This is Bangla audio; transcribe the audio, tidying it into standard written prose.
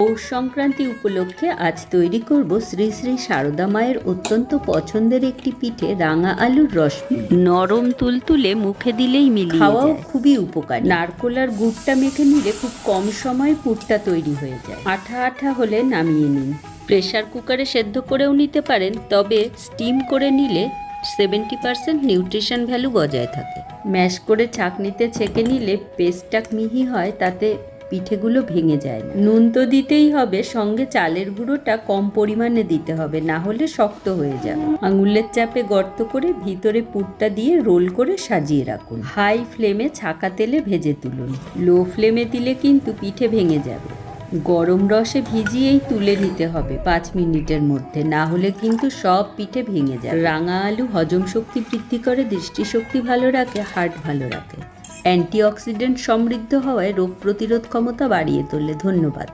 পৌষ সংক্রান্তি উপলক্ষে আজ তৈরি করব শ্রী শ্রী সারদা মায়ের অত্যন্ত পছন্দের একটি পিঠে, রাঙা আলুর রস। নরম তুলতুলে, মুখে দিলেই মিলিয়ে খাওয়াও খুবই উপকারী। নারকোল আর গুড়টা মেখে নিলে খুব কম সময়ে পুরটা তৈরি হয়ে যায়। আঠা আঠা হলে নামিয়ে নিন। প্রেসার কুকারে সেদ্ধ করেও নিতে পারেন, তবে স্টিম করে নিলে 70% নিউট্রিশন ভ্যালু বজায় থাকে। ম্যাশ করে ছাঁকনিতে ছেঁকে নিলে পেস্টটা মিহি হয়, তাতে পিঠেগুলো ভেঙে যায় না। নুন তো দিতেই হবে, সঙ্গে চালের গুঁড়োটা কম পরিমাণে দিতে হবে, না হলে শক্ত হয়ে যাবে। আঙুলের চাপে গর্ত করে ভিতরে পুরটা দিয়ে রোল করে সাজিয়ে রাখুন। হাই ফ্লেমে ছাকা তেলে ভেজে তুলুন। লো ফ্লেমে দিলে কিন্তু পিঠে ভেঙে যাবে। গরম রসে ভিজিয়েই তুলে নিতে হবে 5 মিনিটের মধ্যে, না হলে কিন্তু সব পিঠে ভেঙে যায়। রাঙা আলু হজম শক্তি বৃদ্ধি করে, দৃষ্টিশক্তি ভালো রাখে, হার্ট ভালো রাখে। অ্যান্টিঅক্সিডেন্ট সমৃদ্ধ হওয়ায় রোগ প্রতিরোধ ক্ষমতা বাড়িয়ে তোলে। ধন্যবাদ।